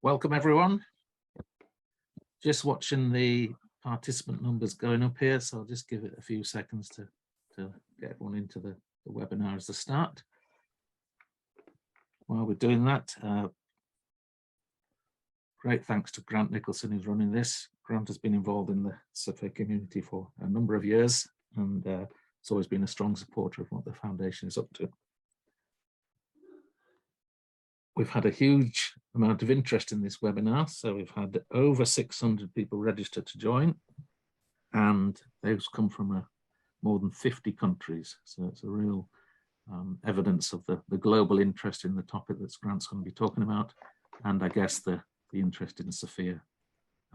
Welcome everyone. Just watching the participant numbers going up here, so I'll just give it a few seconds to get everyone into the webinar as a start. While we're doing that, great thanks to Grant Nicholson who's running this. Grant has been involved in the SFIA community for a number of years, and it's always been a strong supporter of what the foundation is up to. We've had a huge amount of interest in this webinar, so we've had over 600 people registered to join, and they've come from more than 50 countries. So it's a real evidence of the global interest in the topic that Grant's going to be talking about, and I guess the interest in SFIA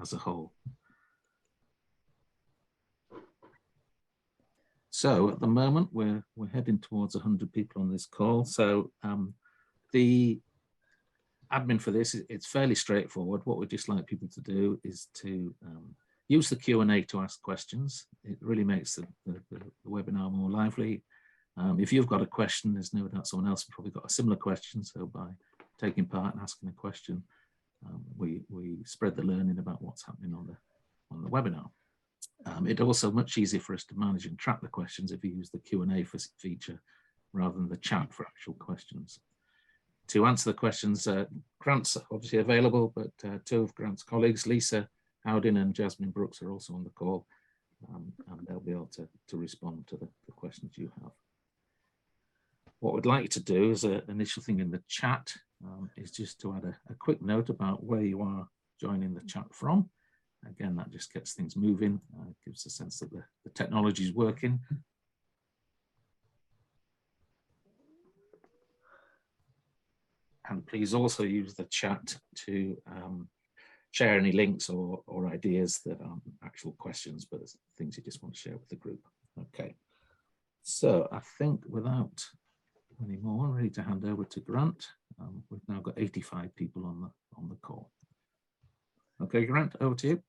as a whole. So at the moment, we're heading towards 100 people on this call. So the admin for this, it's fairly straightforward. What we'd just like people to do is to use the Q&A to ask questions. It really makes the webinar more lively. If you've got a question, there's no doubt someone else has probably got a similar question. So by taking part and asking a question, we spread the learning about what's happening on the webinar. It's also much easier for us to manage and track the questions if you use the Q&A feature rather than the chat for actual questions. To answer the questions, Grant's obviously available, but two of Grant's colleagues, Lisa Howden and Jasmine Brooks, are also on the call, and they'll be able to respond to the questions you have. What we'd like to do as an initial thing in the chat is just to add a quick note about where you are joining the chat from. Again, that just gets things moving, gives a sense that the technology is working. And please also use the chat to share any links or ideas that aren't actual questions, but things you just want to share with the group. Okay, so I think without any more, I'm ready to hand over to Grant. We've now got 85 people on the call. Okay, Grant, over to you.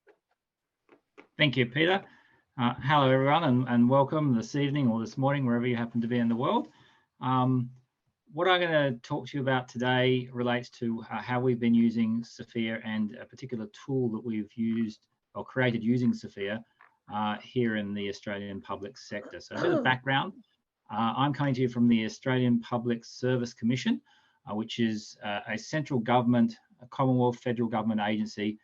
Thank you, Peter. Hello, everyone, and welcome this evening or this morning, wherever you happen to be in the world. What I'm going to talk to you about today relates to how we've been using SFIA and a particular tool that we've used or created using SFIA here in the Australian public sector. So a bit of background. I'm coming to you from the Australian Public Service Commission, which is a central government, a Commonwealth federal government agency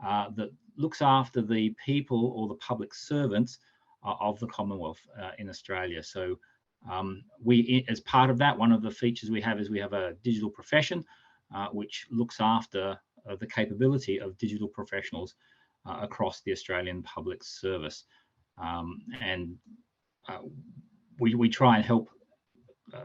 that looks after the people or the public servants of the Commonwealth in Australia. So we, as part of that, one of the features we have is we have a digital profession, which looks after the capability of digital professionals across the Australian public service. We try and help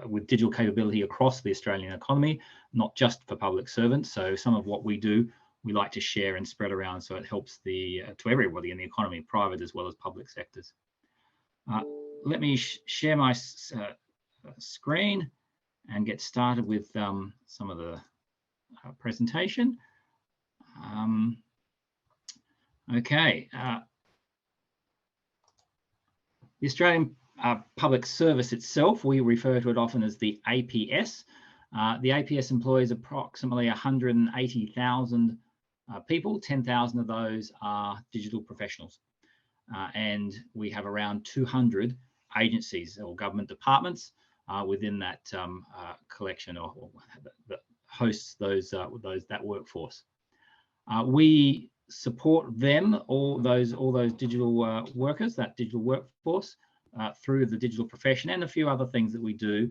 with digital capability across the Australian economy, not just for public servants. So some of what we do, we like to share and spread around so it helps to everybody in the economy, private as well as public sectors. Let me share my screen and get started with some of the presentation. Okay. The Australian Public Service itself, we refer to it often as the APS. The APS employs approximately 180,000 people. 10,000 of those are digital professionals. And we have around 200 agencies or government departments within that collection or that hosts that workforce. We support them, all those digital workers, that digital workforce, through the digital profession and a few other things that we do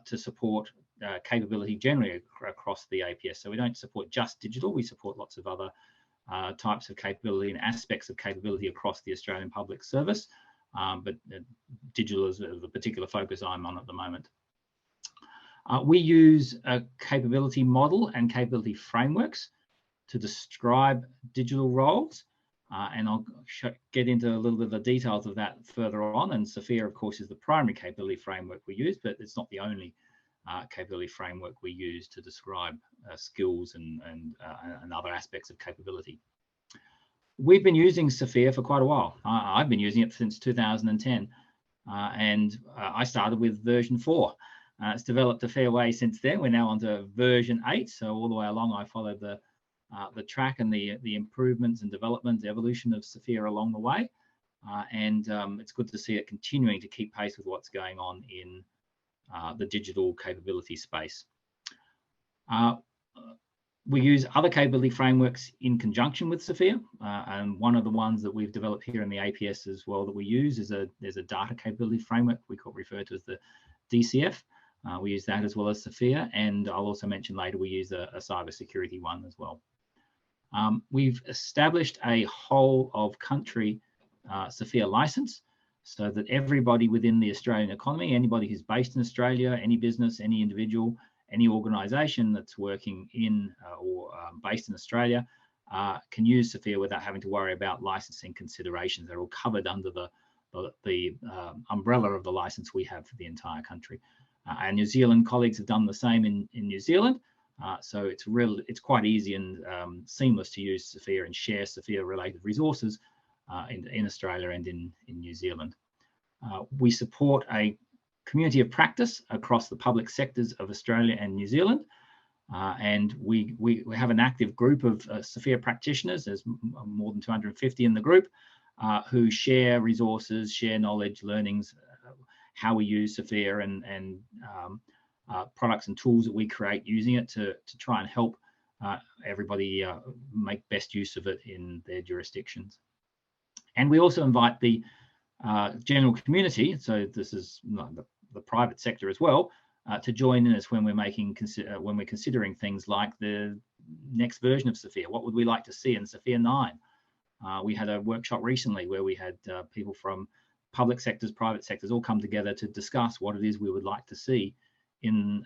to support capability generally across the APS. So we don't support just digital, we support lots of other types of capability and aspects of capability across the Australian public service, but digital is the particular focus I'm on at the moment. We use a capability model and capability frameworks to describe digital roles, and I'll get into a little bit of the details of that further on. And SFIA, of course, is the primary capability framework we use, but it's not the only capability framework we use to describe skills and other aspects of capability. We've been using SFIA for quite a while. I've been using it since 2010, and I started with version 4. It's developed a fair way since then. We're now on to version 8, so all the way along I followed the the track and the improvements and development, the evolution of SFIA along the way. And it's good to see it continuing to keep pace with what's going on in the digital capability space. We use other capability frameworks in conjunction with SFIA, and one of the ones that we've developed here in the APS as well that we use is there's a data capability framework we refer to as the DCF. We use that as well as SFIA, and I'll also mention later we use a cybersecurity one as well. We've established a whole of country SFIA license so that everybody within the Australian economy, anybody who's based in Australia, any business, any individual, any organisation that's working in or based in Australia can use SFIA without having to worry about licensing considerations. They're all covered under the umbrella of the license we have for the entire country. Our New Zealand colleagues have done the same in New Zealand. So it's quite easy and seamless to use SFIA and share SFIA related resources in Australia and in New Zealand. We support a community of practice across the public sectors of Australia and New Zealand. And we have an active group of SFIA practitioners. There's more than 250 in the group who share resources, share knowledge, learnings, how we use SFIA and products and tools that we create using it to try and help everybody make best use of it in their jurisdictions. And we also invite the general community, so this is the private sector as well, to join in us when we're considering things like the next version of SFIA. What would we like to see in SFIA 9? We had a workshop recently where we had people from public sectors, private sectors, all come together to discuss what it is we would like to see in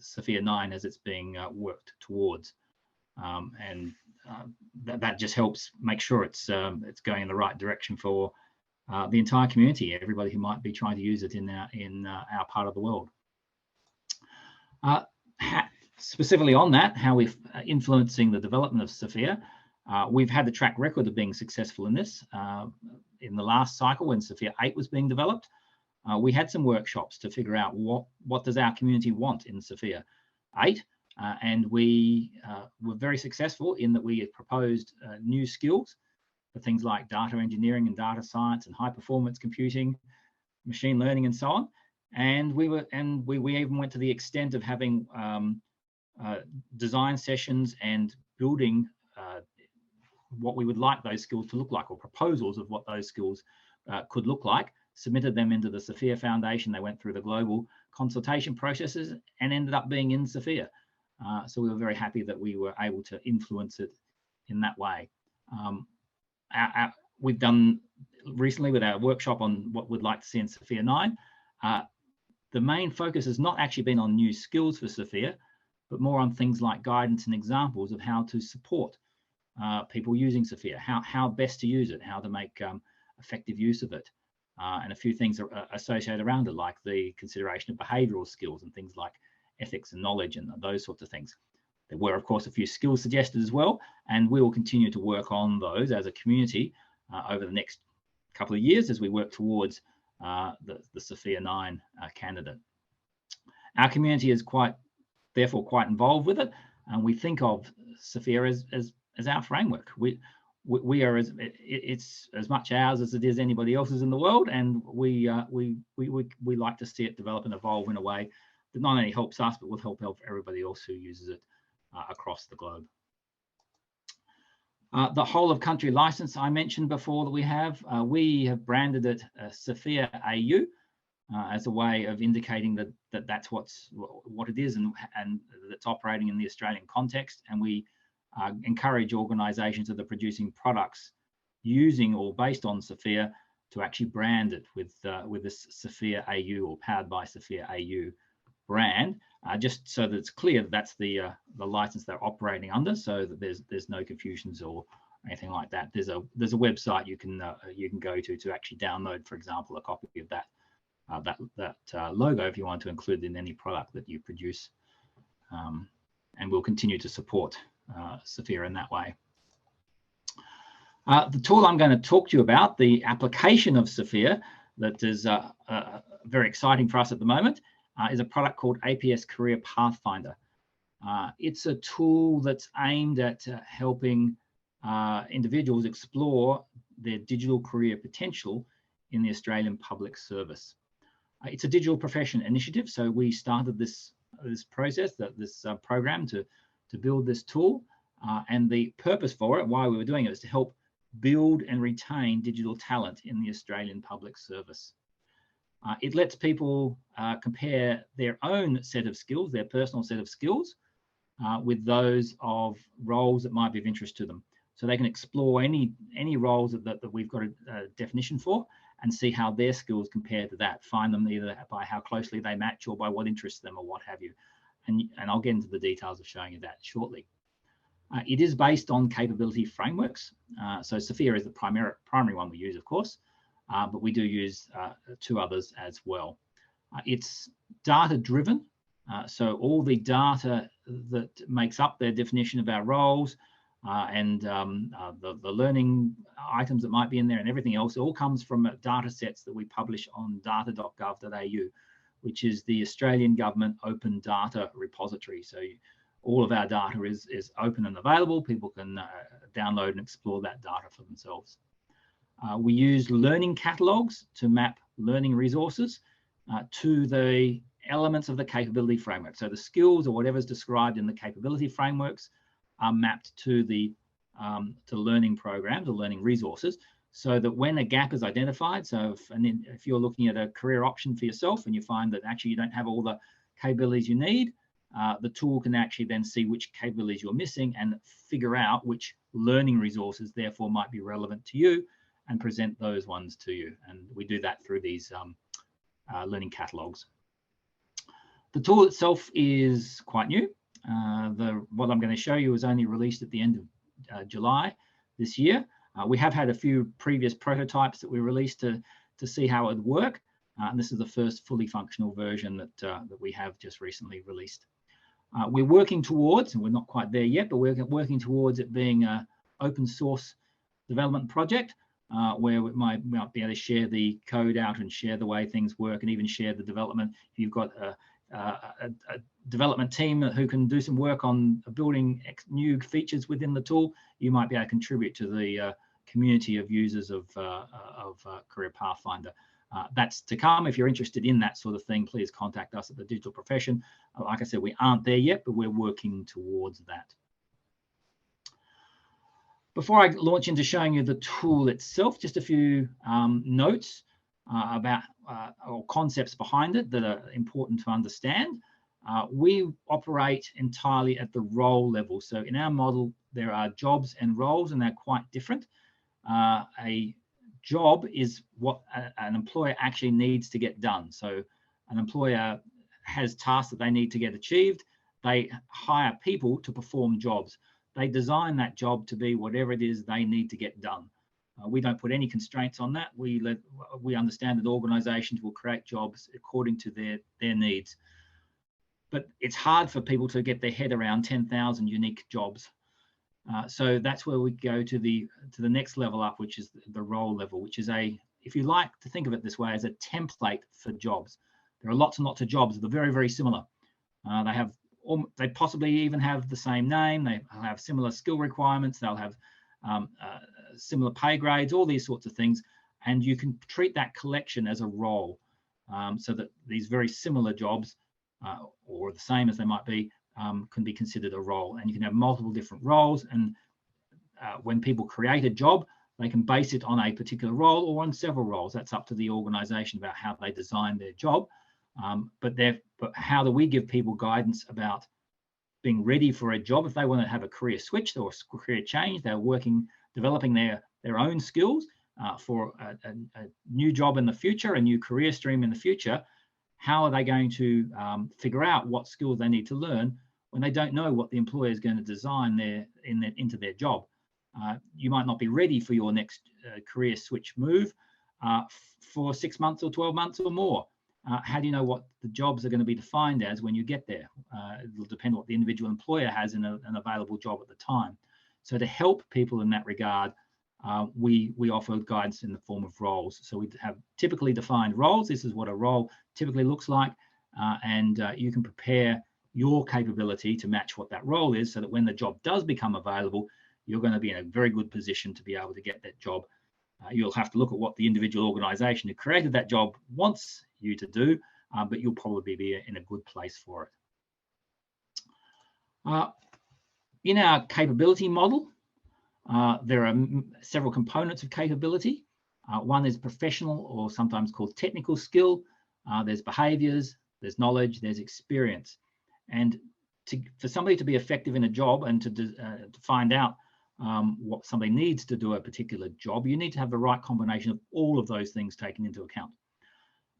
SFIA 9 as it's being worked towards. That just helps make sure it's going in the right direction for the entire community, everybody who might be trying to use it in our part of the world. Specifically on that, how we're influencing the development of SFIA, we've had the track record of being successful in this. In the last cycle, when SFIA 8 was being developed, we had some workshops to figure out what does our community want in SFIA 8, and we were very successful in that we had proposed new skills for things like data engineering and data science and high performance computing, machine learning, and so on. And we even went to the extent of having design sessions and building what we would like those skills to look like, or proposals of what those skills could look like, submitted them into the SFIA Foundation. They went through the global consultation processes and ended up being in SFIA. So we were very happy that we were able to influence it in that way. We've done recently with our workshop on what we'd like to see in SFIA 9. The main focus has not actually been on new skills for SFIA, but more on things like guidance and examples of how to support people using SFIA, how best to use it, how to make effective use of it, and a few things are associated around it, like the consideration of behavioural skills and things like ethics and knowledge and those sorts of things. There were, of course, a few skills suggested as well, and we will continue to work on those as a community over the next couple of years as we work towards the SFIA 9 candidate. Our community is therefore quite involved with it, and we think of SFIA as our framework. We are it's as much ours as it is anybody else's in the world, and we like to see it develop and evolve in a way that not only helps us but will help everybody else who uses it across the globe. The whole of country license I mentioned before that we have branded it SFIA AU as a way of indicating that that's what it is and that's operating in the Australian context. And we encourage organisations that are producing products using or based on SFIA to actually brand it with this SFIA AU or powered by SFIA AU brand, just so that it's clear that that's the license they're operating under, so that there's no confusions or anything like that. There's a website you can go to actually download, for example, a copy of that logo if you want to include it in any product that you produce, and we'll continue to support SFIA in that way. The tool I'm going to talk to you about, the application of SFIA that is very exciting for us at the moment, is a product called APS Career Pathfinder. It's a tool that's aimed at helping individuals explore their digital career potential in the Australian public service. It's a digital profession initiative, so we started this process, this program to build this tool, and the purpose for it, why we were doing it, is to help build and retain digital talent in the Australian public service. It lets people compare their own set of skills, their personal set of skills, with those of roles that might be of interest to them. So they can explore any roles that we've got a definition for and see how their skills compare to that. Find them either by how closely they match or by what interests them or what have you. And I'll get into the details of showing you that shortly. It is based on capability frameworks. So SFIA is the primary one we use, of course, but we do use 2 others as well. It's data-driven. So all the data that makes up their definition of our roles and the learning items that might be in there and everything else, it all comes from data sets that we publish on data.gov.au, which is the Australian government open data repository. So all of our data is open and available. People can download and explore that data for themselves. We use learning catalogues to map learning resources to the elements of the capability framework. So the skills or whatever's described in the capability frameworks are mapped to the learning programs or learning resources, so that when a gap is identified, so if you're looking at a career option for yourself and you find that actually you don't have all the capabilities you need, the tool can actually then see which capabilities you're missing and figure out which learning resources therefore might be relevant to you and present those ones to you. And we do that through these learning catalogues. The tool itself is quite new. What I'm going to show you was only released at the end of July this year. We have had a few previous prototypes that we released to see how it would work. And this is the first fully functional version that we have just recently released. We're working towards, and we're not quite there yet, but we're working towards it being an open source development project where we might be able to share the code out and share the way things work and even share the development. If you've got a development team who can do some work on building new features within the tool, you might be able to contribute to the community of users of Career Pathfinder. That's to come. If you're interested in that sort of thing, please contact us at the Digital Profession. Like I said, we aren't there yet, but we're working towards that. Before I launch into showing you the tool itself, just a few notes about or concepts behind it that are important to understand. We operate entirely at the role level. So in our model, there are jobs and roles, and they're quite different. A job is what an employer actually needs to get done. So an employer has tasks that they need to get achieved. They hire people to perform jobs. They design that job to be whatever it is they need to get done. We don't put any constraints on that. We understand that organizations will create jobs according to their needs. But it's hard for people to get their head around 10,000 unique jobs. So that's where we go to the next level up, which is the role level, which is if you like to think of it this way, as a template for jobs. There are lots and lots of jobs that are very, very similar. They possibly even have the same name. They have similar skill requirements. They'll have similar pay grades, all these sorts of things. And you can treat that collection as a role, so that these very similar jobs, or the same as they might be, can be considered a role. And you can have multiple different roles. And when people create a job, they can base it on a particular role or on several roles. That's up to the organization about how they design their job. But how do we give people guidance about being ready for a job? If they want to have a career switch or a career change, they're developing their own skills for a new job in the future, a new career stream in the future. How are they going to figure out what skills they need to learn when they don't know what the employer is going to design into their job? You might not be ready for your next career switch move for 6 months or 12 months or more. How do you know what the jobs are going to be defined as when you get there? It'll depend on what the individual employer has in an available job at the time. So to help people in that regard, we offer guidance in the form of roles. So we have typically defined roles. This is what a role typically looks like, and you can prepare your capability to match what that role is, so that when the job does become available, you're going to be in a very good position to be able to get that job. You'll have to look at what the individual organisation who created that job wants you to do, but you'll probably be in a good place for it. In our capability model, there are several components of capability. One is professional, or sometimes called technical skill. There's behaviours, there's knowledge, there's experience. And for somebody to be effective in a job and to find out what somebody needs to do a particular job, you need to have the right combination of all of those things taken into account.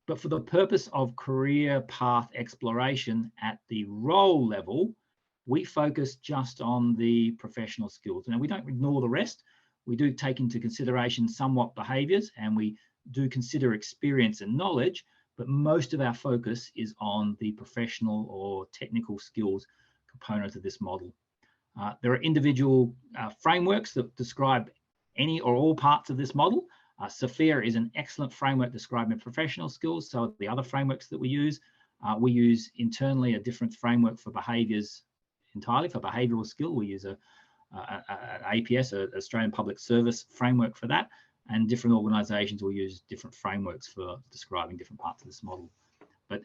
But for the purpose of career path exploration at the role level, we focus just on the professional skills. Now, we don't ignore the rest. We do take into consideration somewhat behaviours, and we do consider experience and knowledge, but most of our focus is on the professional or technical skills component of this model. There are individual frameworks that describe any or all parts of this model. SFIA is an excellent framework describing professional skills. So the other frameworks that we use internally a different framework for behaviours entirely. For behavioural skill, we use an APS, an Australian Public Service framework for that. And different organisations will use different frameworks for describing different parts of this model. But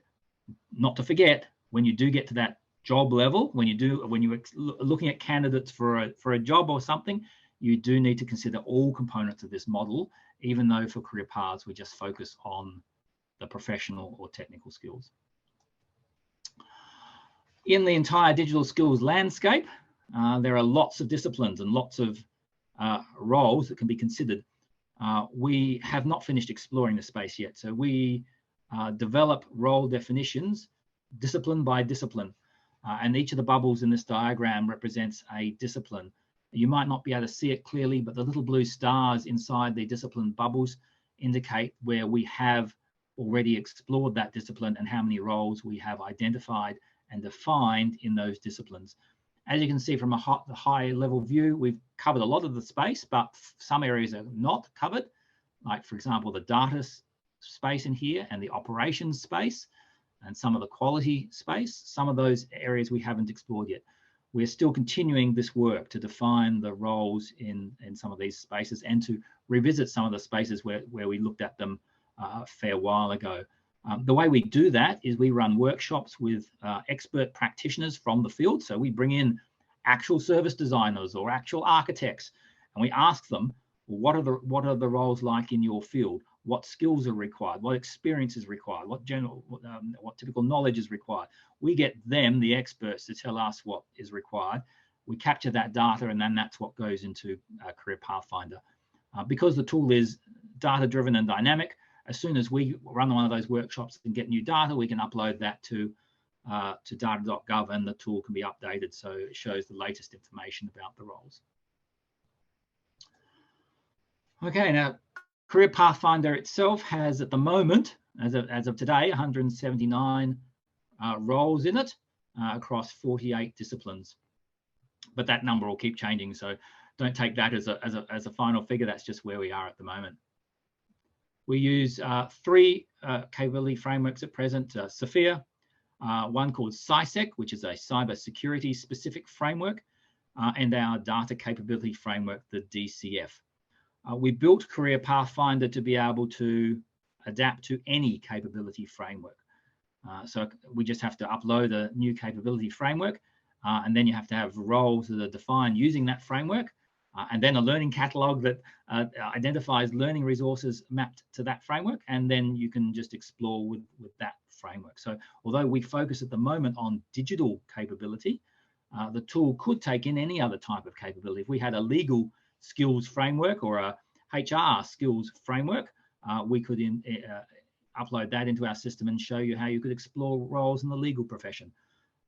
not to forget, when you do get to that job level, when you're looking at candidates for a job or something, you do need to consider all components of this model, even though for career paths we just focus on the professional or technical skills. In the entire digital skills landscape, there are lots of disciplines and lots of roles that can be considered. We have not finished exploring the space yet, so we develop role definitions discipline by discipline. And each of the bubbles in this diagram represents a discipline. You might not be able to see it clearly, but the little blue stars inside the discipline bubbles indicate where we have already explored that discipline and how many roles we have identified and defined in those disciplines. As you can see from the high level view, we've covered a lot of the space, but some areas are not covered. Like, for example, the data space in here and the operations space, and some of the quality space. Some of those areas we haven't explored yet. We're still continuing this work to define the roles in some of these spaces and to revisit some of the spaces where we looked at them a fair while ago. The way we do that is we run workshops with expert practitioners from the field. So we bring in actual service designers or actual architects, and we ask them, what are the roles like in your field? What skills are required? What experience is required? What typical knowledge is required? We get them, the experts, to tell us what is required. We capture that data, and then that's what goes into Career Pathfinder. Because the tool is data-driven and dynamic, as soon as we run one of those workshops and get new data, we can upload that to data.gov, and the tool can be updated so it shows the latest information about the roles. Okay, now Career Pathfinder itself has, at the moment, as of today, 179 roles in it across 48 disciplines. But that number will keep changing, so don't take that as a final figure. That's just where we are at the moment. We use three capability frameworks at present: SFIA, one called CISEC, which is a cyber security specific framework, and our data capability framework, the DCF. We built Career Pathfinder to be able to adapt to any capability framework. So we just have to upload a new capability framework, and then you have to have roles that are defined using that framework, and then a learning catalog that identifies learning resources mapped to that framework, and then you can just explore with that framework. So although we focus at the moment on digital capability, the tool could take in any other type of capability. If we had a legal skills framework or a HR skills framework, we could upload that into our system and show you how you could explore roles in the legal profession.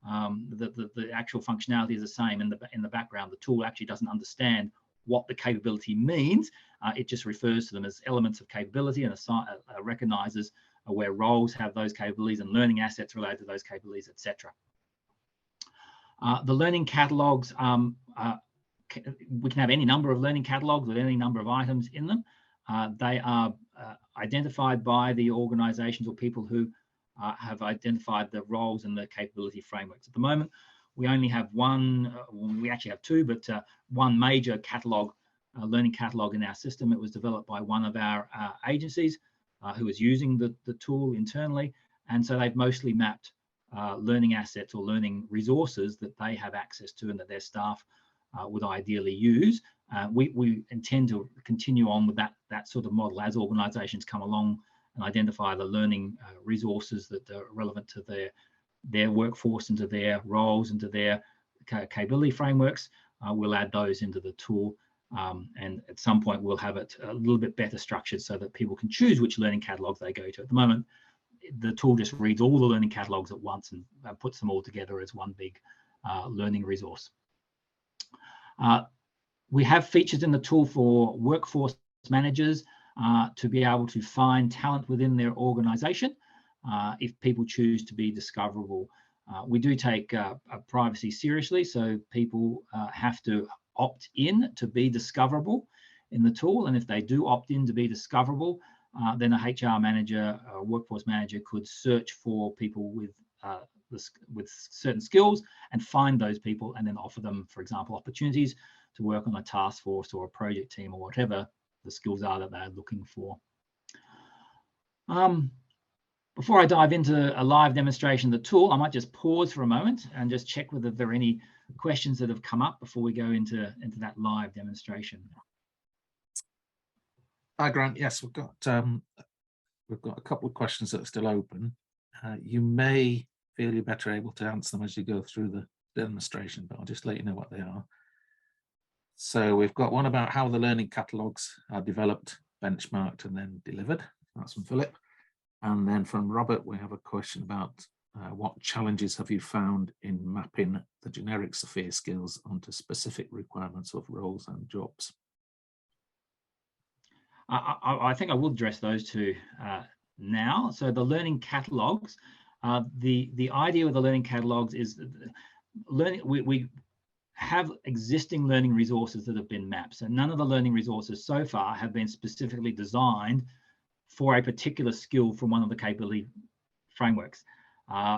The actual functionality is the same in the background. The tool actually doesn't understand what the capability means. It just refers to them as elements of capability and recognizes where roles have those capabilities and learning assets related to those capabilities, etc. The learning catalogs, we can have any number of learning catalogs with any number of items in them. They are identified by the organizations or people who have identified the roles and the capability frameworks. At the moment, we only have one, we actually have two, but one major catalog, learning catalog in our system. It was developed by one of our agencies who was using the tool internally. And so they've mostly mapped learning assets or learning resources that they have access to and that their staff would ideally use. We intend to continue on with that sort of model as organizations come along and identify the learning resources that are relevant to their workforce and to their roles and to their capability frameworks. We'll add those into the tool, and at some point we'll have it a little bit better structured so that people can choose which learning catalogs they go to. At the moment, the tool just reads all the learning catalogs at once and puts them all together as one big learning resource. We have features in the tool for workforce managers to be able to find talent within their organization if people choose to be discoverable. We do take privacy seriously, so people have to opt in to be discoverable in the tool. And if they do opt in to be discoverable, then a HR manager, a workforce manager could search for people with certain skills and find those people and then offer them, for example, opportunities to work on a task force or a project team or whatever the skills are that they're looking for. Before I dive into a live demonstration of the tool, I might just pause for a moment and just check whether there are any questions that have come up before we go into that live demonstration. Hi, Grant. Yes, we've got a couple of questions that are still open. You may feel you're better able to answer them as you go through the demonstration, but I'll just let you know what they are. So we've got one about how the learning catalogues are developed, benchmarked, and then delivered. That's from Philip. And then from Robert, we have a question about what challenges have you found in mapping the generic SFIA skills onto specific requirements of roles and jobs? I think I will address those two now. So the learning catalogues, the idea with the learning catalogues is learning. We have existing learning resources that have been mapped. So none of the learning resources so far have been specifically designed for a particular skill from one of the capability frameworks.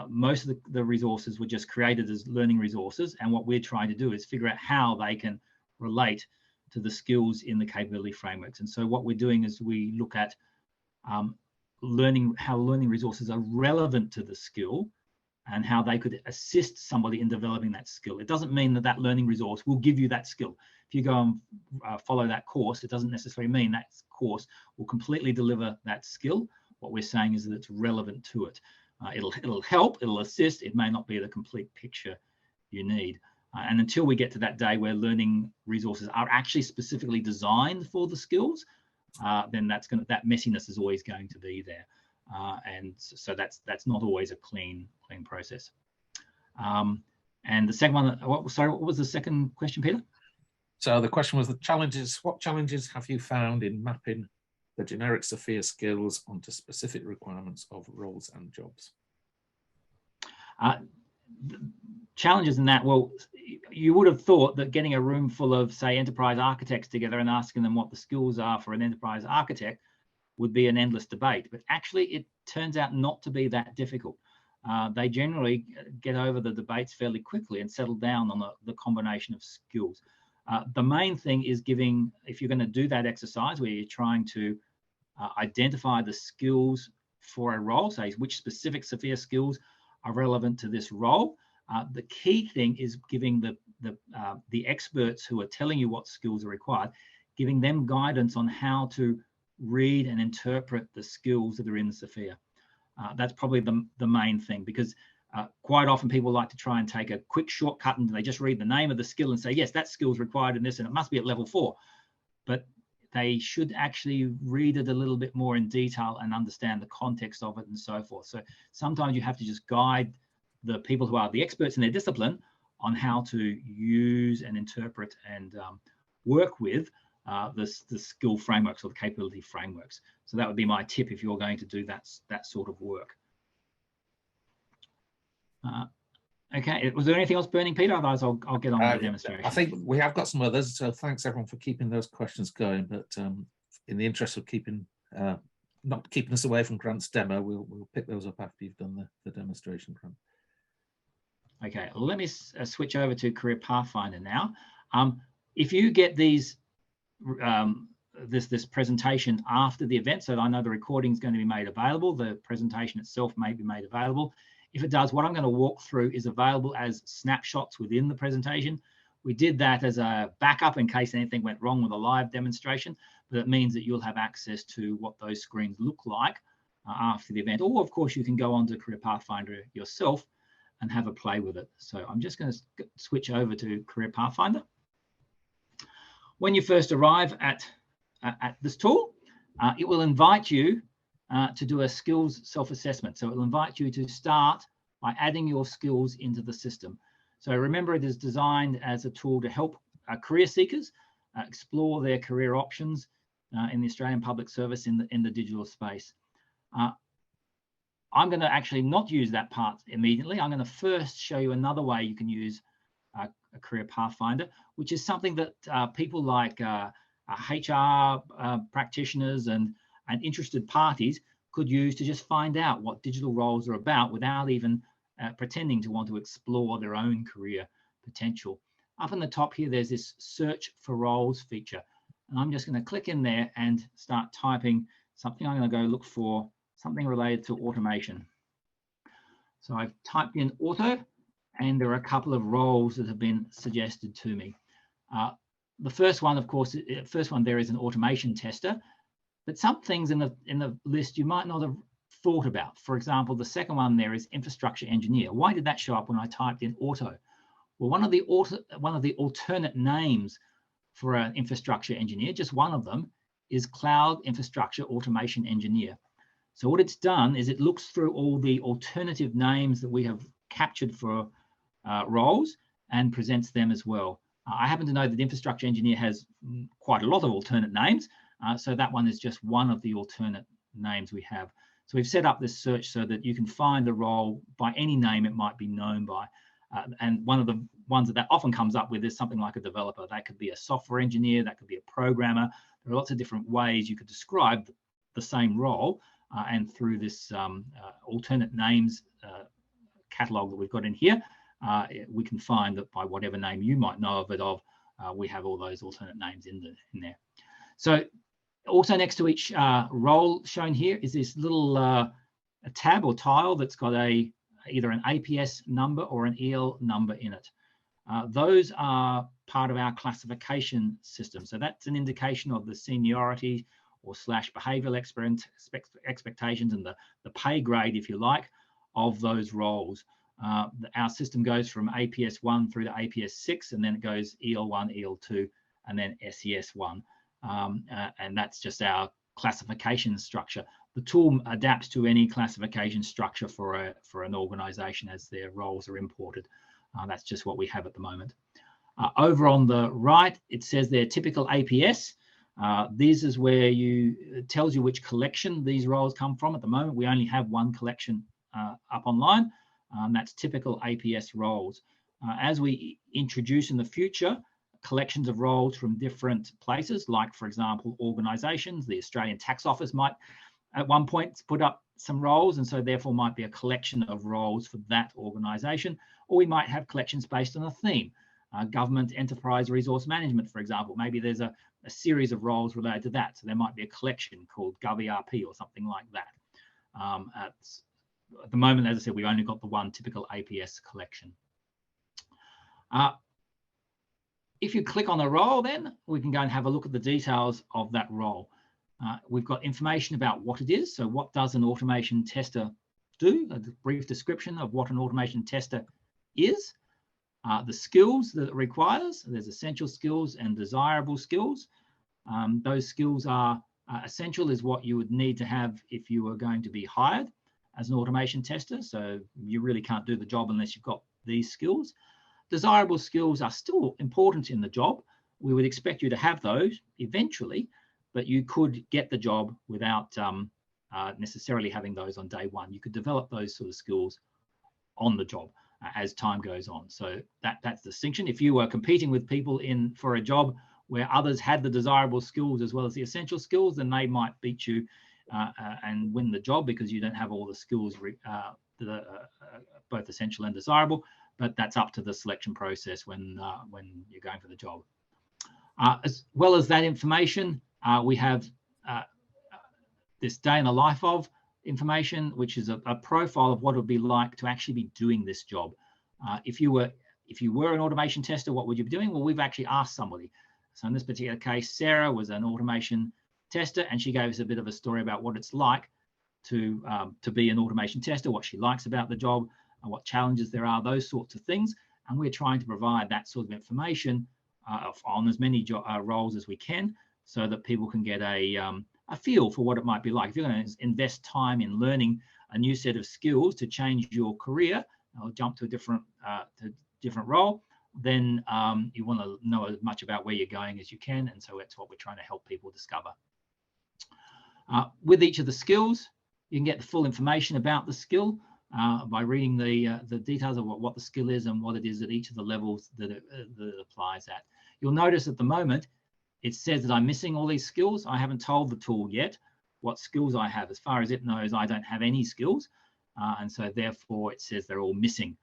Most of the resources were just created as learning resources, and what we're trying to do is figure out how they can relate to the skills in the capability frameworks. And so what we're doing is we look at how learning resources are relevant to the skill and how they could assist somebody in developing that skill. It doesn't mean that that learning resource will give you that skill. If you go and follow that course, it doesn't necessarily mean that course will completely deliver that skill. What we're saying is that it's relevant to it. It'll help, it'll assist. It may not be the complete picture you need. And until we get to that day where learning resources are actually specifically designed for the skills, then that messiness is always going to be there. And so that's not always a clean process. And the second one, what was the second question, Peter? So the question was the challenges. What challenges have you found in mapping the generic SFIA skills onto specific requirements of roles and jobs? Challenges in that, well, you would have thought that getting a room full of, say, enterprise architects together and asking them what the skills are for an enterprise architect would be an endless debate. But actually, it turns out not to be that difficult. They generally get over the debates fairly quickly and settle down on the combination of skills. The main thing is if you're going to do that exercise where you're trying to identify the skills for a role, say which specific SFIA skills are relevant to this role, the key thing is giving the experts who are telling you what skills are required, giving them guidance on how to read and interpret the skills that are in the SFIA. That's probably the main thing, because quite often people like to try and take a quick shortcut and they just read the name of the skill and say, yes, that skill is required in this and it must be at level 4. But they should actually read it a little bit more in detail and understand the context of it and so forth. So sometimes you have to just guide the people who are the experts in their discipline on how to use and interpret and work with the skill frameworks or the capability frameworks. So that would be my tip if you're going to do that sort of work. Okay, was there anything else burning, Peter? Otherwise, I'll get on with the demonstration. I think we have got some others, so thanks everyone for keeping those questions going. But in the interest of keeping not keeping us away from Grant's demo. We'll pick those up after you've done the demonstration, Grant. Okay, let me switch over to Career Pathfinder now. If you get these this presentation after the event, so I know the recording is going to be made available, the presentation itself may be made available. If it does, what I'm going to walk through is available as snapshots within the presentation. We did that as a backup in case anything went wrong with a live demonstration, but it means that you'll have access to what those screens look like after the event. Or of course, you can go on to Career Pathfinder yourself and have a play with it. So I'm just going to switch over to Career Pathfinder. When you first arrive at this tool, it will invite you to do a skills self-assessment. So it will invite you to start by adding your skills into the system. So remember, it is designed as a tool to help career seekers explore their career options in the Australian public service in the digital space. I'm going to actually not use that part immediately. I'm going to first show you another way you can use a Career Pathfinder, which is something that people like HR practitioners and interested parties could use to just find out what digital roles are about without even pretending to want to explore their own career potential. Up in the top here, there's this search for roles feature. And I'm just going to click in there and start typing something. I'm going to go look for something related to automation. So I've typed in auto, and there are a couple of roles that have been suggested to me. The first one, of course, there is an automation tester, but some things in the list you might not have thought about. For example, the second one there is infrastructure engineer. Why did that show up when I typed in auto? Well, one of the alternate names for an infrastructure engineer, just one of them, is cloud infrastructure automation engineer. So what it's done is it looks through all the alternative names that we have captured for roles and presents them as well. I happen to know that infrastructure engineer has quite a lot of alternate names, so that one is just one of the alternate names we have. So we've set up this search so that you can find the role by any name it might be known by. And one of the ones that often comes up with is something like a developer. That could be a software engineer, that could be a programmer. There are lots of different ways you could describe the same role, and through this alternate names catalog that we've got in here, we can find that by whatever name you might know of it we have all those alternate names in there. So also next to each role shown here is this little a tab or tile that's got either an APS number or an EL number in it. Those are part of our classification system. So that's an indication of the seniority or / behavioural expectations and the pay grade, if you like, of those roles. Our system goes from APS 1 through to APS 6, and then it goes EL1, EL2, and then SES 1. And that's just our classification structure. The tool adapts to any classification structure for an organisation as their roles are imported. That's just what we have at the moment. Over on the right, it says their typical APS. This is where it tells you which collection these roles come from. At the moment, we only have one collection up online. That's typical APS roles. As we introduce in the future collections of roles from different places, like, for example, organisations, the Australian Tax Office might at one point put up some roles, and so therefore might be a collection of roles for that organisation, or we might have collections based on a theme. Government enterprise resource management, for example, maybe there's a series of roles related to that, so there might be a collection called GovERP or something like that. At the moment, as I said, we've only got the one typical APS collection. If you click on a role, then we can go and have a look at the details of that role. We've got information about what it is. So what does an automation tester do? A brief description of what an automation tester is. The skills that it requires. There's essential skills and desirable skills. Those skills are essential is what you would need to have if you were going to be hired as an automation tester. So you really can't do the job unless you've got these skills. Desirable skills are still important in the job. We would expect you to have those eventually, but you could get the job without necessarily having those on day one. You could develop those sort of skills on the job as time goes on. So that's the distinction. If you were competing with people for a job where others had the desirable skills as well as the essential skills, then they might beat you and win the job because you don't have all the skills that are both essential and desirable, but that's up to the selection process when you're going for the job. As well as that information, we have this day in the life of information, which is a profile of what it would be like to actually be doing this job. If you were an automation tester, what would you be doing? Well, we've actually asked somebody. So in this particular case, Sarah was an automation tester, and she gave us a bit of a story about what it's like to be an automation tester, what she likes about the job, and what challenges there are, those sorts of things. And we're trying to provide that sort of information on as many roles as we can, so that people can get a feel for what it might be like. If you're going to invest time in learning a new set of skills to change your career or jump to a different role, then you want to know as much about where you're going as you can. And so that's what we're trying to help people discover. With each of the skills, you can get the full information about the skill by reading the details of what the skill is and what it is at each of the levels that it applies at. You'll notice at the moment, it says that I'm missing all these skills. I haven't told the tool yet what skills I have. As far as it knows, I don't have any skills. And so therefore it says they're all missing.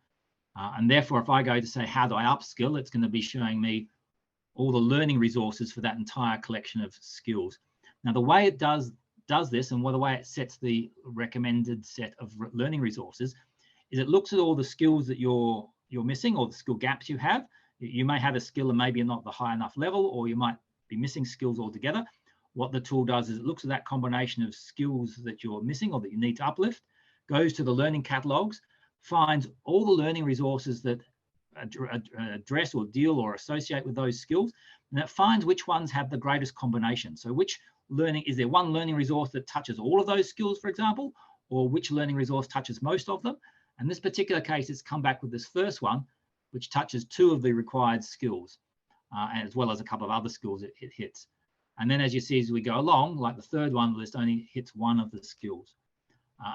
And therefore, if I go to say, how do I upskill? It's going to be showing me all the learning resources for that entire collection of skills. Now, the way it does this, and the way it sets the recommended set of learning resources, is it looks at all the skills that you're missing, or the skill gaps you have. You may have a skill and maybe you're not the high enough level, or you might be missing skills altogether. What the tool does is it looks at that combination of skills that you're missing or that you need to uplift, goes to the learning catalogs, finds all the learning resources that address or deal or associate with those skills, and it finds which ones have the greatest combination. So which learning, is there one learning resource that touches all of those skills, for example, or which learning resource touches most of them? In this particular case, it's come back with this first one, which touches 2 of the required skills, as well as a couple of other skills it hits. And then as you see, as we go along, like the third one on the list only hits 1 of the skills.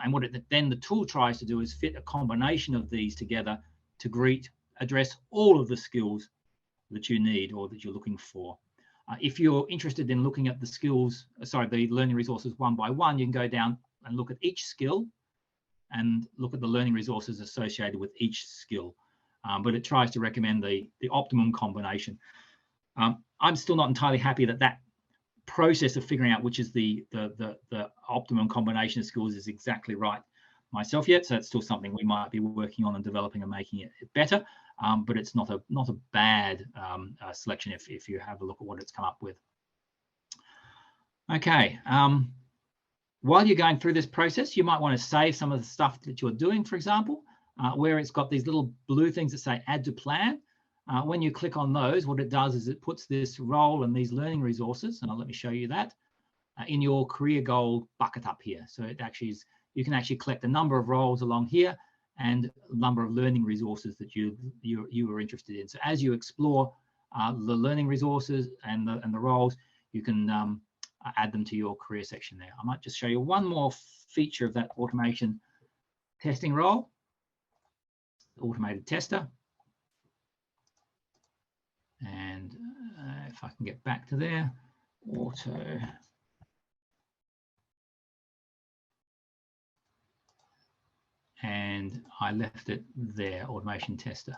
And what then the tool tries to do is fit a combination of these together to address all of the skills that you need or that you're looking for. If you're interested in looking at the learning resources one by one, you can go down and look at each skill and look at the learning resources associated with each skill. But it tries to recommend the optimum combination. I'm still not entirely happy that process of figuring out which is the optimum combination of skills is exactly right myself yet. So it's still something we might be working on and developing and making it better. But it's not a bad selection if you have a look at what it's come up with. Okay. While you're going through this process, you might want to save some of the stuff that you're doing, for example, where it's got these little blue things that say add to plan. When you click on those, what it does is it puts this role and these learning resources, and let me show you that, in your career goal bucket up here. So it actually is, you can actually collect a number of roles along here and a number of learning resources that you were interested in. So as you explore the learning resources and the roles, you can add them to your career section there. I might just show you one more feature of that automation testing role, automated tester. And if I can get back to there, auto. And I left it there, automation tester.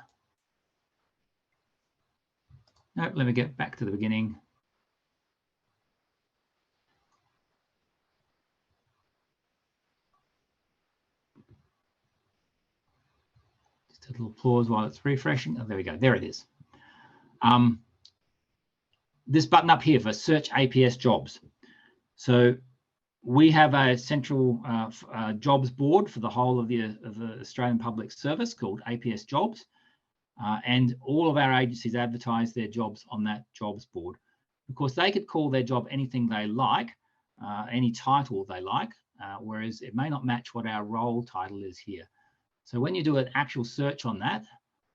Nope, let me get back to the beginning. Just a little pause while it's refreshing. Oh, there we go, there it is. This button up here for search APS jobs. So we have a central jobs board for the whole of the Australian Public Service called APS Jobs. And all of our agencies advertise their jobs on that jobs board. Of course, they could call their job anything they like, any title they like, whereas it may not match what our role title is here. So when you do an actual search on that,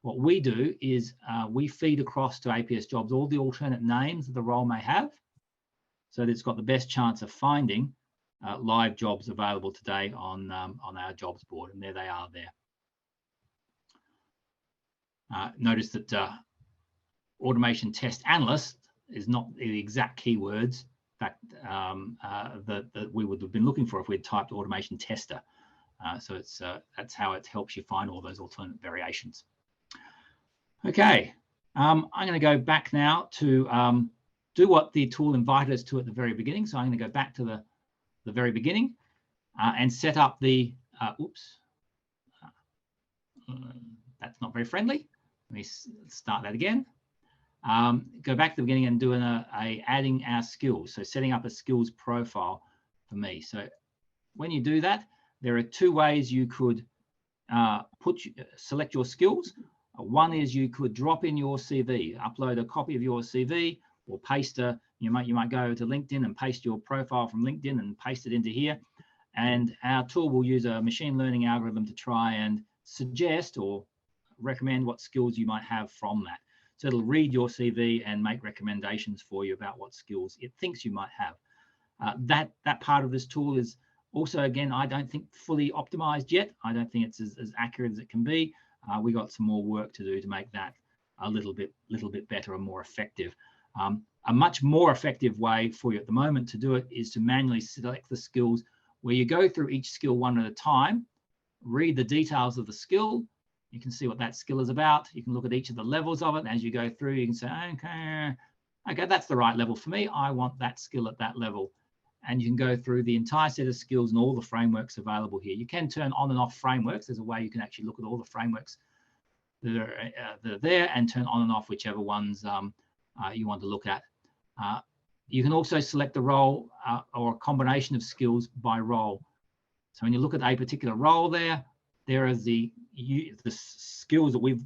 what we do is we feed across to APS Jobs all the alternate names that the role may have, so that it's got the best chance of finding live jobs available today on our jobs board, and there they are there. Notice that automation test analyst is not the exact keywords fact that we would have been looking for if we'd typed automation tester. So it's that's how it helps you find all those alternate variations. Okay, I'm going to go back now to do what the tool invited us to at the very beginning. So I'm going to go back to the very beginning and set up the, that's not very friendly. Let me start that again. Go back to the beginning and doing adding our skills. So setting up a skills profile for me. So when you do that, there are two ways you could select your skills. One is you could drop in your CV, upload a copy of your CV, or paste you might go to LinkedIn and paste your profile from LinkedIn and paste it into here. And our tool will use a machine learning algorithm to try and suggest or recommend what skills you might have from that. So it'll read your CV and make recommendations for you about what skills it thinks you might have. That part of this tool is also, again, I don't think fully optimized yet. I don't think it's as accurate as it can be. We got some more work to do to make that a little bit better and more effective. A much more effective way for you at the moment to do it is to manually select the skills, where you go through each skill one at a time, read the details of the skill. You can see what that skill is about. You can look at each of the levels of it. And as you go through, you can say, okay, that's the right level for me. I want that skill at that level. And you can go through the entire set of skills and all the frameworks available here. You can turn on and off frameworks. There's a way you can actually look at all the frameworks that are there and turn on and off whichever ones you want to look at. You can also select the role or a combination of skills by role. So when you look at a particular role there are the skills that we've,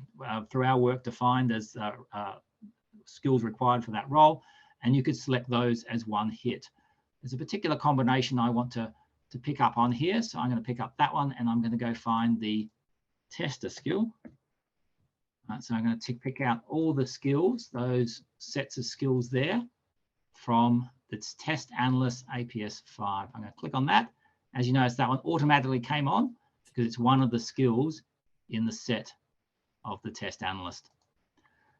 through our work, defined as skills required for that role, and you could select those as one hit. There's a particular combination I want to pick up on here, so I'm going to pick up that one, and I'm going to go find the tester skill. So I'm going to pick out all the skills, those sets of skills there from its test analyst APS 5. I'm going to click on that. As you notice, that one automatically came on because it's one of the skills in the set of the test analyst.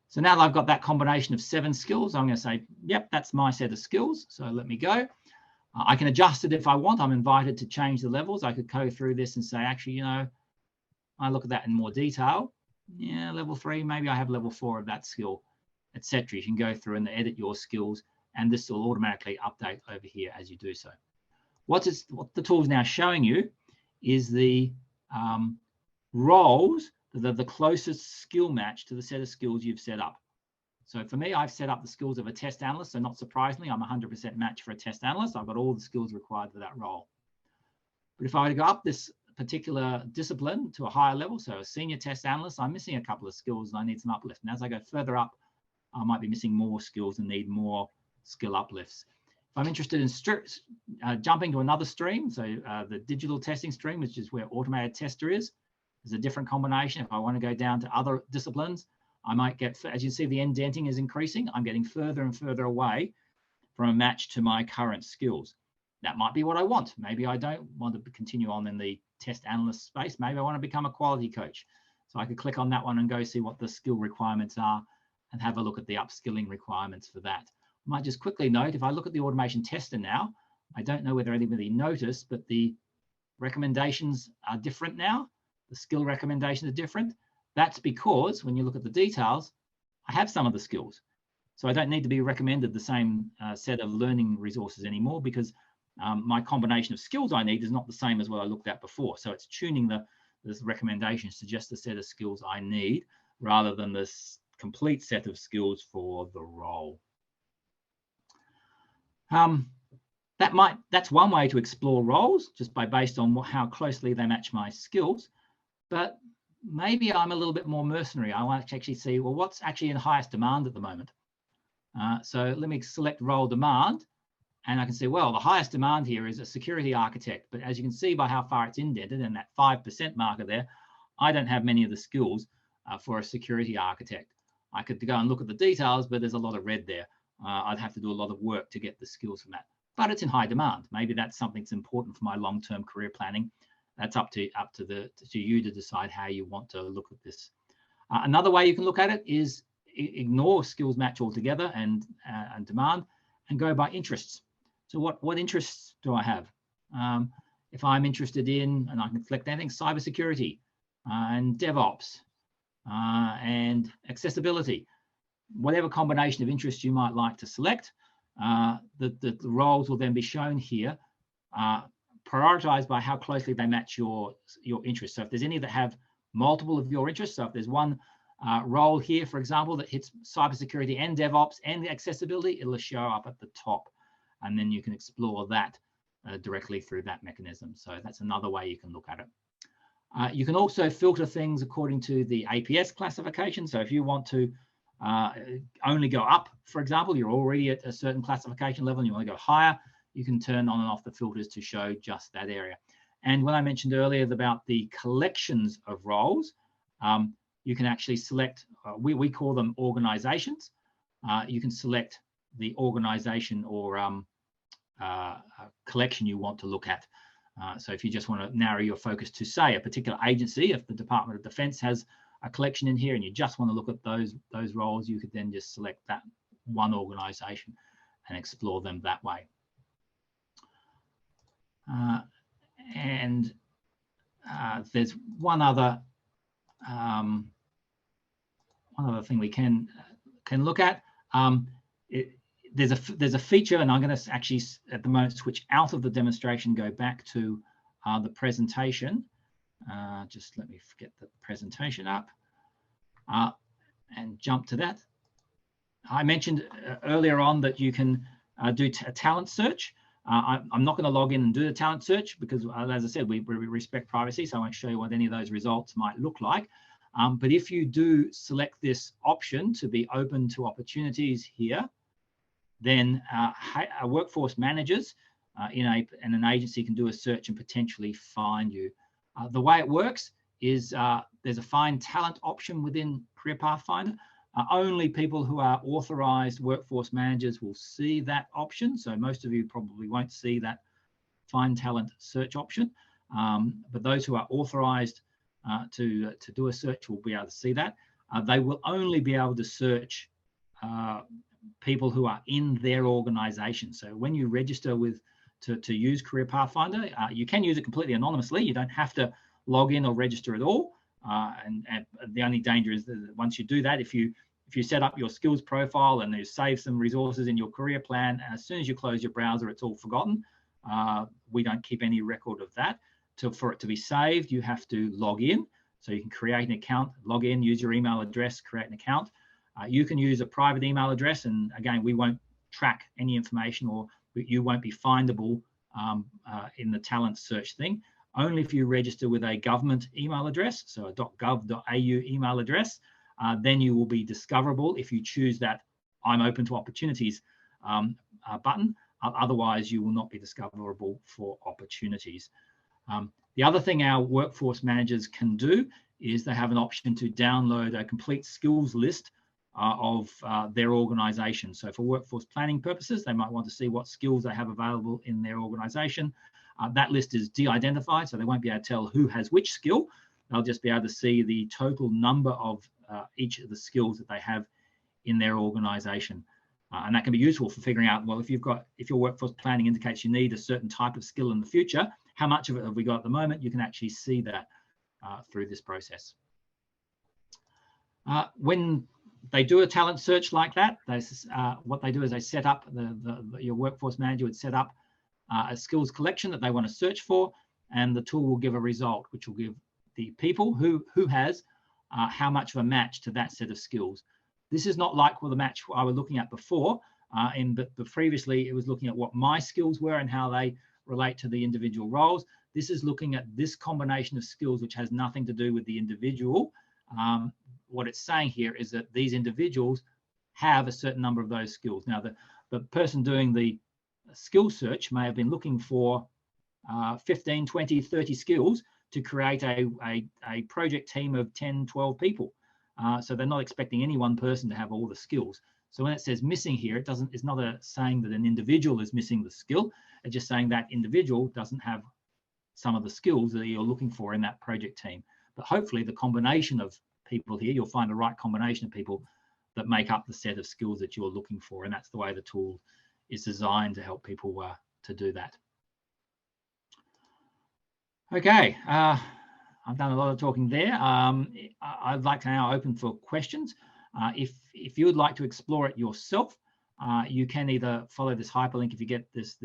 So now that I've got that combination of 7 skills, I'm going to say, yep, that's my set of skills. So let me go. I can adjust it if I want. I'm invited to change the levels. I could go through this and say, actually, you know, I look at that in more detail. Yeah, level 3, maybe I have level 4 of that skill, etc. You can go through and edit your skills, and this will automatically update over here as you do so. What the tool is now showing you is the roles that are the closest skill match to the set of skills you've set up. So for me, I've set up the skills of a test analyst. So not surprisingly, I'm 100% match for a test analyst. I've got all the skills required for that role. But if I were to go up this particular discipline to a higher level, so a senior test analyst, I'm missing a couple of skills and I need some uplift. And as I go further up, I might be missing more skills and need more skill uplifts. If I'm interested in jumping to another stream, so the digital testing stream, which is where automated tester is a different combination. If I want to go down to other disciplines, I might get, as you see, the indenting is increasing. I'm getting further and further away from a match to my current skills. That might be what I want. Maybe I don't want to continue on in the test analyst space. Maybe I want to become a quality coach. So I could click on that one and go see what the skill requirements are and have a look at the upskilling requirements for that. I might just quickly note, if I look at the automation tester now, I don't know whether anybody noticed, but the recommendations are different now. The skill recommendations are different. That's because when you look at the details, I have some of the skills. So I don't need to be recommended the same set of learning resources anymore, because my combination of skills I need is not the same as what I looked at before. So it's tuning the recommendations to just the set of skills I need rather than this complete set of skills for the role. That's one way to explore roles, just based on how closely they match my skills. But maybe I'm a little bit more mercenary. I want to actually see, well, what's actually in highest demand at the moment? So let me select role demand, and I can see, well, the highest demand here is a security architect. But as you can see by how far it's indented and that 5% marker there, I don't have many of the skills for a security architect. I could go and look at the details, but there's a lot of red there. I'd have to do a lot of work to get the skills from that. But it's in high demand. Maybe that's something that's important for my long-term career planning. That's up to you to decide how you want to look at this. Another way you can look at it is ignore skills match altogether and demand, and go by interests. So what interests do I have? If I'm interested in, and I can select anything, cybersecurity and DevOps and accessibility, whatever combination of interests you might like to select, the roles will then be shown here, prioritized by how closely they match your interests. So if there's any that have multiple of your interests, so if there's one role here, for example, that hits cybersecurity and DevOps and accessibility, it'll show up at the top, and then you can explore that directly through that mechanism. So that's another way you can look at it. You can also filter things according to the APS classification. So if you want to only go up, for example, you're already at a certain classification level and you want to go higher, you can turn on and off the filters to show just that area. And when I mentioned earlier about the collections of roles, you can actually select, we call them organizations. You can select the organization or collection you want to look at. So if you just want to narrow your focus to, say, a particular agency, if the Department of Defense has a collection in here and you just want to look at those roles, you could then just select that one organization and explore them that way. There's one other thing we can look at. There's a feature, and I'm going to actually at the moment switch out of the demonstration, go back to the presentation. Just let me get the presentation up and jump to that. I mentioned earlier on that you can do a talent search. I'm not going to log in and do the talent search because, as I said, we respect privacy, so I won't show you what any of those results might look like. But if you do select this option to be open to opportunities here, then workforce managers in an agency can do a search and potentially find you. The way it works is there's a find talent option within Career Pathfinder. Only people who are authorized workforce managers will see that option. So most of you probably won't see that find talent search option. But those who are authorized to do a search will be able to see that. They will only be able to search people who are in their organization. So when you register to use Career Pathfinder, you can use it completely anonymously. You don't have to log in or register at all. And the only danger is that once you do that, if you set up your skills profile and you save some resources in your career plan, as soon as you close your browser, it's all forgotten. We don't keep any record of that. For it to be saved, you have to log in. So you can create an account, log in, use your email address, create an account. You can use a private email address, and again, we won't track any information, or you won't be findable in the talent search thing. Only if you register with a government email address, so a .gov.au email address, then you will be discoverable if you choose that I'm open to opportunities button. Otherwise, you will not be discoverable for opportunities. The other thing our workforce managers can do is they have an option to download a complete skills list of their organization. So for workforce planning purposes, they might want to see what skills they have available in their organization. That list is de-identified, so they won't be able to tell who has which skill. They'll just be able to see the total number of each of the skills that they have in their organization. And that can be useful for figuring out, well, if your workforce planning indicates you need a certain type of skill in the future, how much of it have we got at the moment? You can actually see that through this process. When they do a talent search like that, what they do is they set up, your workforce manager would set up a skills collection that they want to search for, and the tool will give a result, which will give the people who has how much of a match to that set of skills. This is not like the match I was looking at before, but previously it was looking at what my skills were and how they relate to the individual roles. This is looking at this combination of skills, which has nothing to do with the individual. What it's saying here is that these individuals have a certain number of those skills. Now, the person doing the skill search may have been looking for 15, 20, 30 skills to create a project team of 10, 12 people. So they're not expecting any one person to have all the skills. So when it says missing here, it's not saying that an individual is missing the skill. It's just saying that individual doesn't have some of the skills that you're looking for in that project team. But hopefully the combination of people here, you'll find the right combination of people that make up the set of skills that you're looking for. And that's the way the tool is designed to help people to do that. Okay, I've done a lot of talking there. I'd like to now open for questions. If you would like to explore it yourself, you can either follow this hyperlink if you get this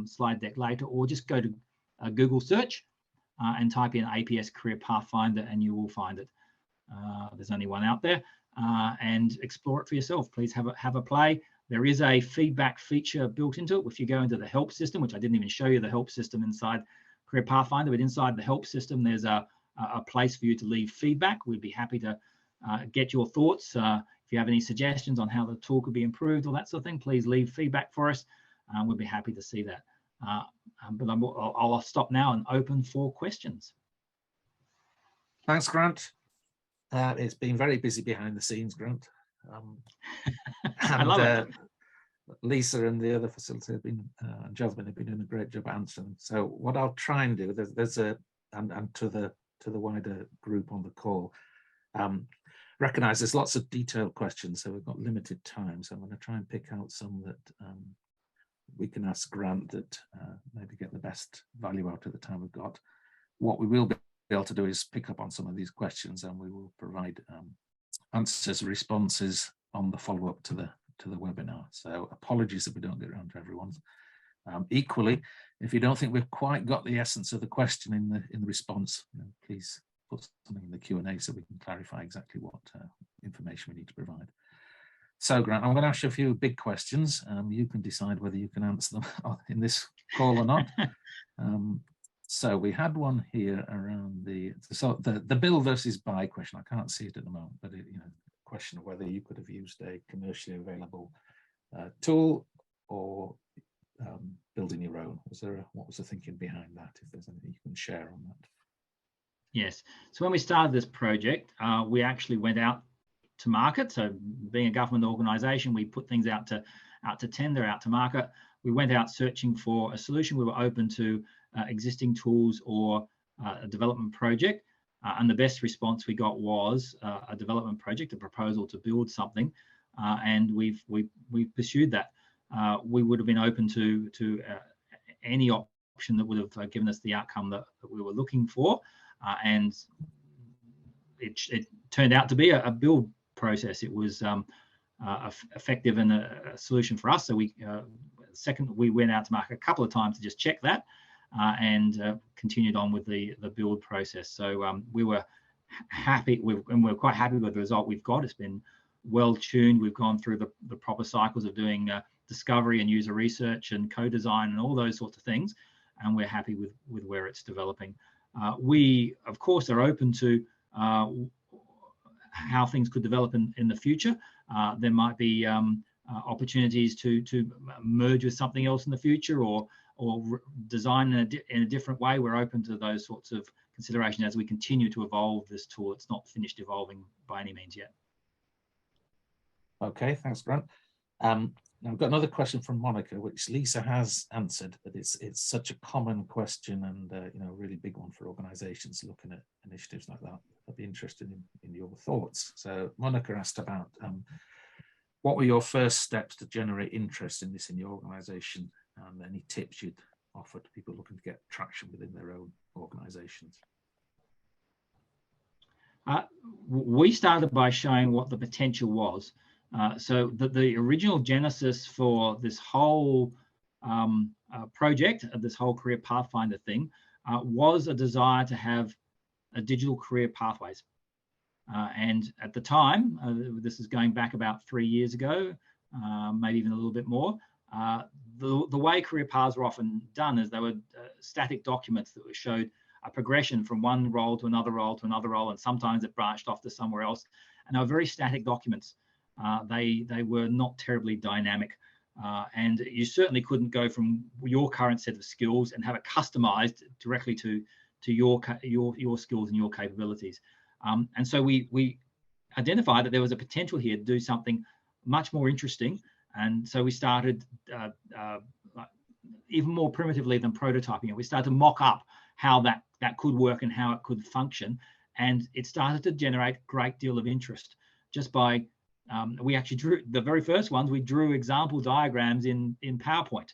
slide deck later, or just go to a Google search and type in APS Career Pathfinder and you will find it. There's only one out there, and explore it for yourself. Please have a play. There is a feedback feature built into it. If you go into the help system, which I didn't even show you the help system inside Career Pathfinder, but inside the help system, there's a place for you to leave feedback. We'd be happy to get your thoughts. If you have any suggestions on how the tool could be improved or that sort of thing, please leave feedback for us. We'll be happy to see that. But I'll stop now and open for questions. Thanks, Grant. It's been very busy behind the scenes, Grant. I love it. Lisa and the other facility have been, and Jasmine have been doing a great job answering. So what I'll try and do, there's a, and to the wider group on the call, recognize there's lots of detailed questions, so we've got limited time. So I'm going to try and pick out some that we can ask Grant that maybe get the best value out of the time we've got. What we will be able to do is pick up on some of these questions, and we will provide answers, responses on the follow-up to the webinar. So apologies if we don't get around to everyone's. Equally, if you don't think we've quite got the essence of the question in the response, please put something in the Q&A so we can clarify exactly what information we need to provide. So Grant, I'm going to ask you a few big questions. You can decide whether you can answer them in this call or not. So we had one here around the build versus buy question. I can't see it at the moment, but question of whether you could have used a commercially available tool or building your own. What was the thinking behind that? If there's anything you can share on that. Yes. So when we started this project, we actually went out to market. So being a government organisation, we put things out to tender, out to market. We went out searching for a solution. We were open to existing tools or a development project. And the best response we got was a development project, a proposal to build something, and we've pursued that. We would have been open to any option that would have given us the outcome that we were looking for, and it turned out to be a build process. It was effective and a solution for us. So we went out to market a couple of times to just check that. And continued on with the build process. So we were happy, and we're quite happy with the result we've got. It's been well tuned. We've gone through the proper cycles of doing discovery and user research and co-design and all those sorts of things, and we're happy with where it's developing. We, of course, are open to how things could develop in the future. There might be opportunities to merge with something else in the future, or design in a different way. We're open to those sorts of considerations as we continue to evolve this tool. It's not finished evolving by any means yet. Okay, thanks, Grant. Now I've got another question from Monica, which Lisa has answered, but it's such a common question and a really big one for organisations looking at initiatives like that. I'd be interested in your thoughts. So Monica asked about what were your first steps to generate interest in this in your organisation, and any tips you'd offer to people looking to get traction within their own organisations? We started by showing what the potential was. So the original genesis for this whole project, this whole Career Pathfinder thing, was a desire to have a digital career pathways. And at the time, this is going back about 3 years ago, maybe even a little bit more, the way career paths were often done is they were static documents that showed a progression from one role to another role to another role, and sometimes it branched off to somewhere else. And they were very static documents. They were not terribly dynamic, and you certainly couldn't go from your current set of skills and have it customized directly to your skills and your capabilities. And so we identified that there was a potential here to do something much more interesting. And so we started even more primitively than prototyping it. We started to mock up how that could work and how it could function. And it started to generate a great deal of interest just by we actually drew the very first ones. We drew example diagrams in PowerPoint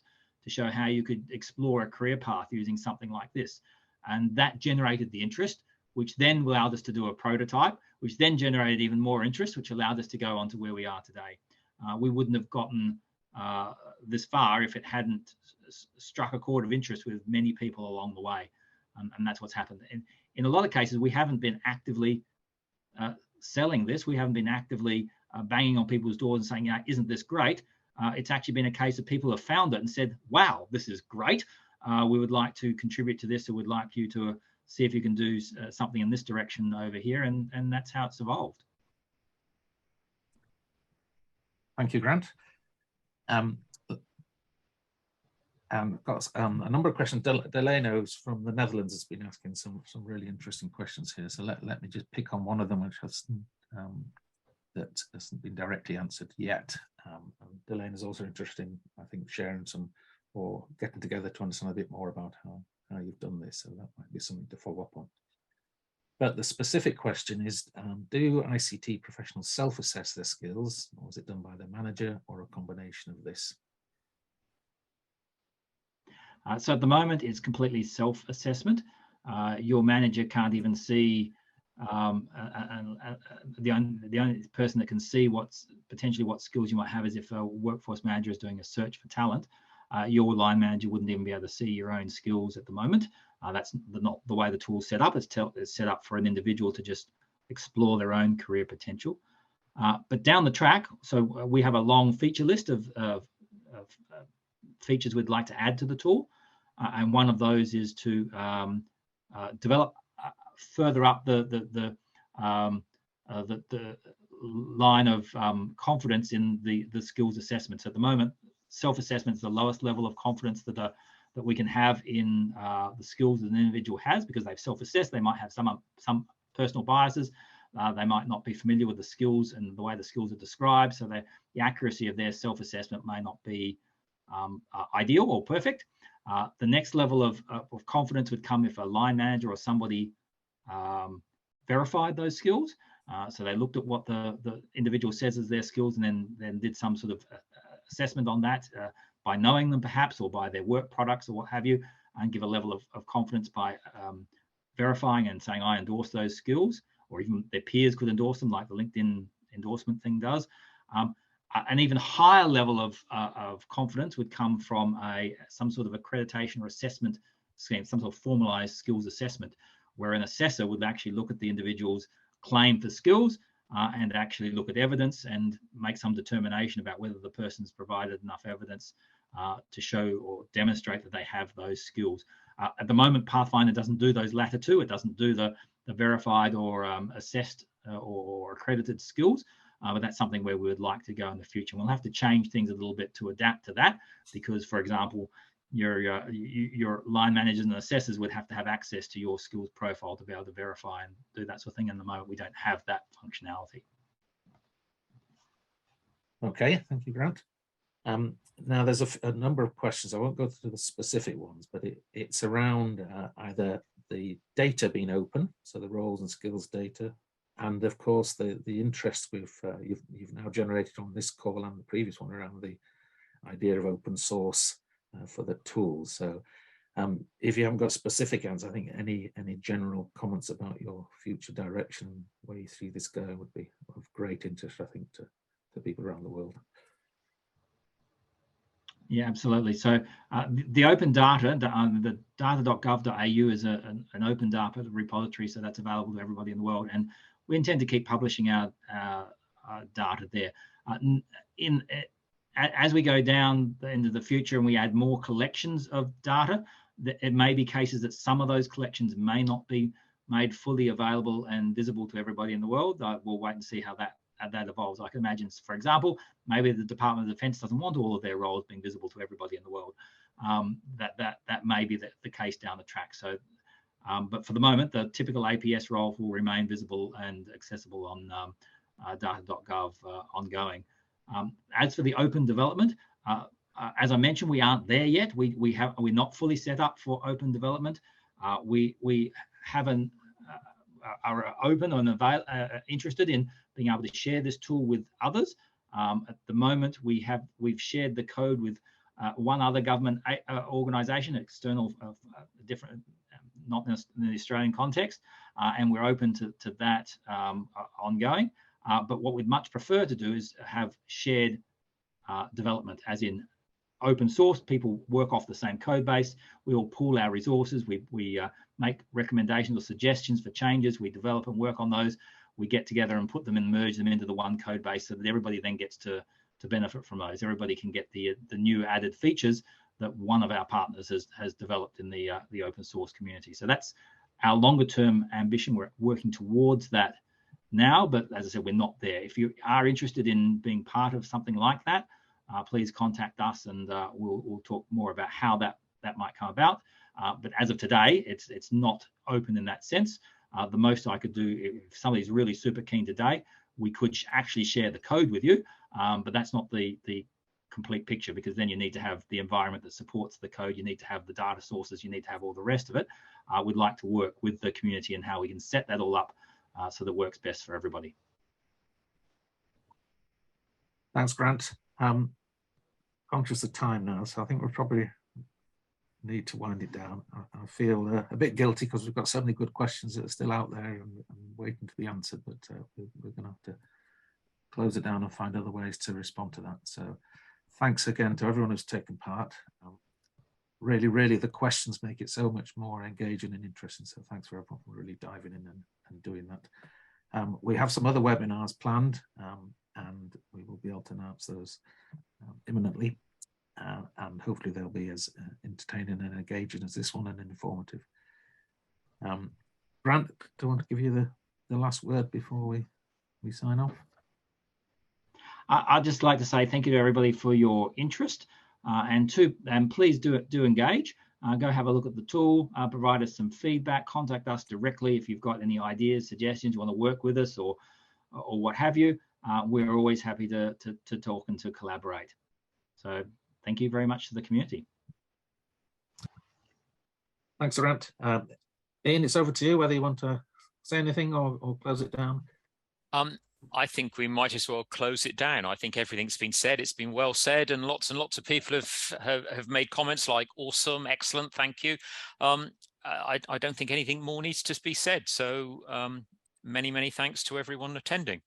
to show how you could explore a career path using something like this. And that generated the interest, which then allowed us to do a prototype, which then generated even more interest, which allowed us to go on to where we are today. We wouldn't have gotten this far if it hadn't struck a chord of interest with many people along the way. And that's what's happened. In a lot of cases, we haven't been actively selling this. We haven't been actively banging on people's doors and saying, yeah, isn't this great? It's actually been a case of people have found it and said, wow, this is great. We would like to contribute to this, or would like you to see if you can do something in this direction over here. And that's how it's evolved. Thank you, Grant. Got a number of questions. Delano's from the Netherlands has been asking some really interesting questions here. So let me just pick on one of them, which that hasn't been directly answered yet. Delane is also interested in, I think, sharing some or getting together to understand a bit more about how you've done this. So that might be something to follow up on. But the specific question is, do ICT professionals self-assess their skills, or is it done by their manager, or a combination of this? So at the moment, it's completely self-assessment. Your manager can't even see, the only person that can see potentially what skills you might have is if a workforce manager is doing a search for talent. Your line manager wouldn't even be able to see your own skills at the moment. That's not the way the tool's set up. It's set up for an individual to just explore their own career potential. But down the track, so we have a long feature list of features we'd like to add to the tool. And one of those is to develop further up the line of confidence in the skills assessments. At the moment, self-assessment is the lowest level of confidence that we can have in the skills that an individual has, because they've self-assessed. They might have some personal biases. They might not be familiar with the skills and the way the skills are described, so the accuracy of their self-assessment may not be ideal or perfect. The next level of confidence would come if a line manager or somebody verified those skills. So they looked at what the individual says as their skills, and then did some sort of assessment on that by knowing them perhaps, or by their work products or what have you, and give a level of confidence by verifying and saying, I endorse those skills, or even their peers could endorse them, like the LinkedIn endorsement thing does. An even higher level of confidence would come from some sort of accreditation or assessment scheme, some sort of formalized skills assessment, where an assessor would actually look at the individual's claim for skills and actually look at evidence and make some determination about whether the person's provided enough evidence to show or demonstrate that they have those skills. At the moment, Pathfinder doesn't do those latter two. It doesn't do the verified or assessed or accredited skills. But that's something where we would like to go in the future. We'll have to change things a little bit to adapt to that, because, for example, your line managers and assessors would have to have access to your skills profile to be able to verify and do that sort of thing. In the moment, we don't have that functionality. Okay, thank you, Grant. Now, there's a number of questions. I won't go through the specific ones, but it's around either the data being open, so the roles and skills data, and of course the interest you've now generated on this call and the previous one around the idea of open source for the tools. So if you haven't got specific answers, I think any general comments about your future direction, where you see this going, would be of great interest, I think, to people around the world. Yeah, absolutely. So the open data, the data.gov.au is an open data repository, so that's available to everybody in the world, and we intend to keep publishing our data there. As we go down into the future and we add more collections of data, it may be cases that some of those collections may not be made fully available and visible to everybody in the world. We'll wait and see how that evolves. I can imagine, for example, maybe the Department of Defense doesn't want all of their roles being visible to everybody in the world. That may be the case down the track. So, but for the moment, the typical APS role will remain visible and accessible on data.gov ongoing. As for the open development, as I mentioned, we aren't there yet. We're not fully set up for open development. We haven't are open and interested in being able to share this tool with others. At the moment, we've shared the code with one other government organisation, external, different, not in the Australian context, and we're open to that ongoing. But what we'd much prefer to do is have shared development, as in open source. People work off the same code base. We all pool our resources. We make recommendations or suggestions for changes. We develop and work on those. We get together and put them and merge them into the one code base so that everybody then gets to benefit from those. Everybody can get the new added features that one of our partners has developed in the open source community. So that's our longer term ambition. We're working towards that now, but as I said, we're not there. If you are interested in being part of something like that, please contact us, and we'll talk more about how that might come about. But as of today, it's not open in that sense. The most I could do, if somebody's really super keen today, we could actually share the code with you, but that's not the complete picture, because then you need to have the environment that supports the code, you need to have the data sources, you need to have all the rest of it. We'd like to work with the community and how we can set that all up so that it works best for everybody. Thanks, Grant. Conscious of time now, so I think we probably need to wind it down. I feel a bit guilty because we've got so many good questions that are still out there and waiting to be answered, but we're going to have to close it down and find other ways to respond to that. So thanks again to everyone who's taken part. Really, the questions make it so much more engaging and interesting. So thanks for everyone for really diving in and doing that. We have some other webinars planned, and we will be able to announce those imminently. And hopefully they'll be as entertaining and engaging as this one, and informative. Grant, do I want to give you the last word before we sign off? I'd just like to say thank you to everybody for your interest, and please do engage. Go have a look at the tool, provide us some feedback, contact us directly if you've got any ideas, suggestions, you want to work with us or what have you. We're always happy to talk and to collaborate. So thank you very much to the community. Thanks, Grant. Ian, it's over to you, whether you want to say anything or close it down. I think we might as well close it down. I think everything's been said. It's been well said, and lots of people have made comments like awesome, excellent, thank you. I don't think anything more needs to be said. So many thanks to everyone attending.